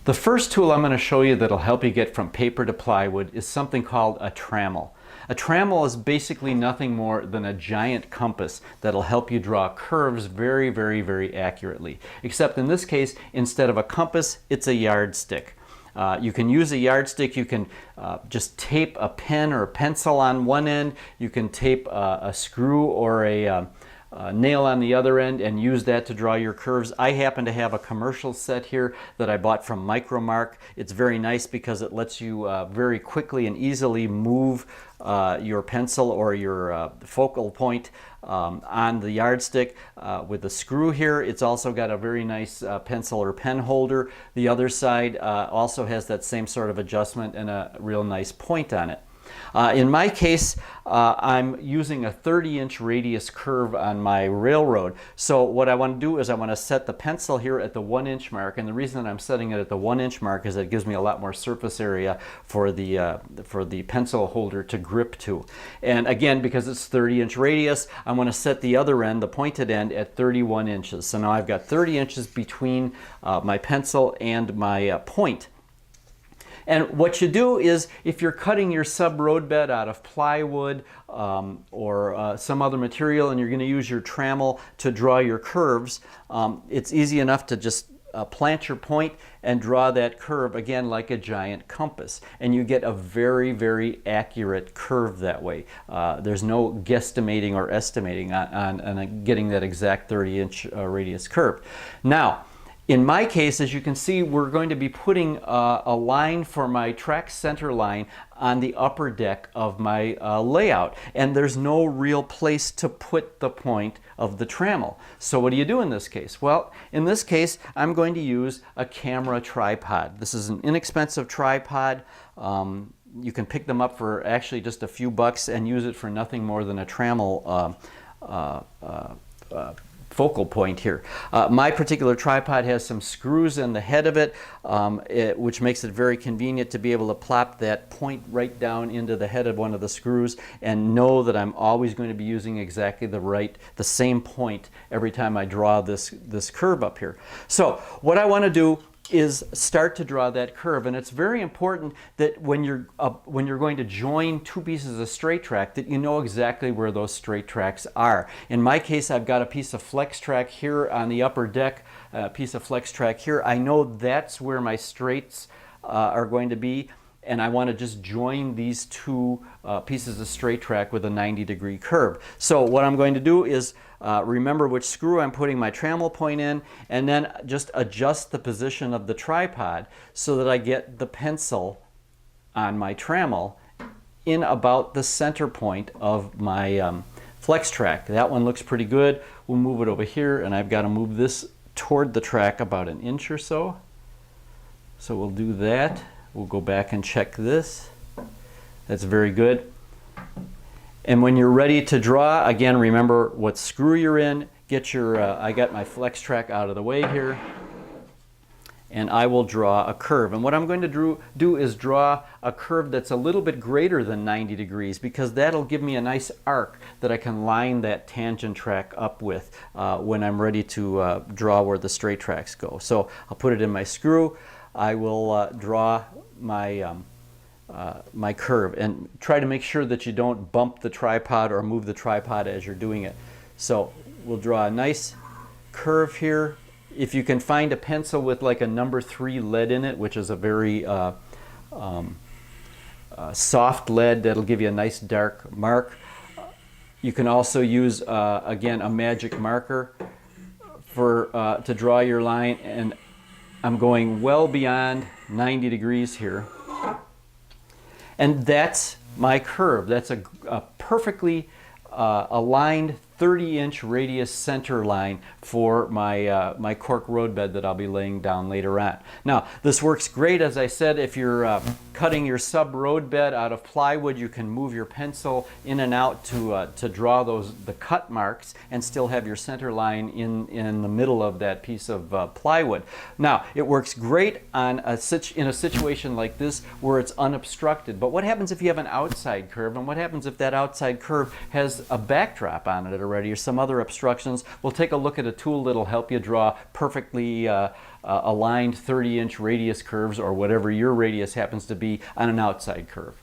The first tool I'm going to show you that'll help you get from paper to plywood is something called a trammel. A trammel is basically nothing more than a giant compass that'll help you draw curves very, very, very accurately. Except in this case, instead of a compass, it's a yardstick. You can use a yardstick. You can just tape a pen or a pencil on one end. You can tape a screw or a nail on the other end and use that to draw your curves. I happen to have a commercial set here that I bought from Micromark. It's very nice because it lets you very quickly and easily move your pencil or your focal point on the yardstick with the screw here. It's also got a very nice pencil or pen holder. The other side also has that same sort of adjustment and a real nice point on it. In my case, I'm using a 30-inch radius curve on my railroad. So what I want to do is I want to set the pencil here at the 1-inch mark, and the reason that I'm setting it at the 1-inch mark is it gives me a lot more surface area for the pencil holder to grip to. And again, because it's 30-inch radius, I want to set the other end, the pointed end, at 31 inches. So now I've got 30 inches between my pencil and my point. And what you do is, if you're cutting your sub-roadbed out of plywood or some other material and you're going to use your trammel to draw your curves, it's easy enough to just plant your point and draw that curve, again, like a giant compass. And you get a very, very accurate curve that way. There's no guesstimating or estimating on getting that exact 30-inch radius curve. Now, in my case, as you can see, we're going to be putting a line for my track center line on the upper deck of my layout. And there's no real place to put the point of the trammel. So what do you do in this case? Well, in this case, I'm going to use a camera tripod. This is an inexpensive tripod. You can pick them up for actually just a few bucks and use it for nothing more than a trammel focal point here. My particular tripod has some screws in the head of it, which makes it very convenient to be able to plop that point right down into the head of one of the screws and know that I'm always going to be using exactly the same point every time I draw this curve up here. So what I want to do is start to draw that curve, and it's very important that when you're going to join two pieces of straight track that you know exactly where those straight tracks are. In my case, I've got a piece of flex track here on the upper deck, a piece of flex track here. I know that's where my straights are going to be, and I want to just join these two pieces of straight track with a 90-degree curve. So what I'm going to do is remember which screw I'm putting my trammel point in, and then just adjust the position of the tripod so that I get the pencil on my trammel in about the center point of my flex track. That one looks pretty good. We'll move it over here, and I've got to move this toward the track about an inch or so. So we'll do that. We'll go back and check this. That's very good. And when you're ready to draw, again, remember what screw you're in. Get your, I got my flex track out of the way here. And I will draw a curve. And what I'm going to do is draw a curve that's a little bit greater than 90 degrees, because that'll give me a nice arc that I can line that tangent track up with when I'm ready to draw where the straight tracks go. So I'll put it in my screw. I will draw my my curve, and try to make sure that you don't bump the tripod or move the tripod as you're doing it. So we'll draw a nice curve here. If you can find a pencil with like a number 3 lead in it, which is a very soft lead, that'll give you a nice dark mark. You can also use again a magic marker for to draw your line, and I'm going well beyond 90 degrees here. And that's my curve. That's a perfectly aligned 30-inch radius center line for my, my cork roadbed that I'll be laying down later on. Now, this works great, as I said, if you're cutting your sub-roadbed out of plywood. You can move your pencil in and out to draw the cut marks and still have your center line in the middle of that piece of plywood. Now, it works great on in a situation like this where it's unobstructed. But what happens if you have an outside curve, and what happens if that outside curve has a backdrop on it, already, or some other obstructions, we'll take a look at a tool that'll help you draw perfectly aligned 30-inch radius curves, or whatever your radius happens to be, on an outside curve.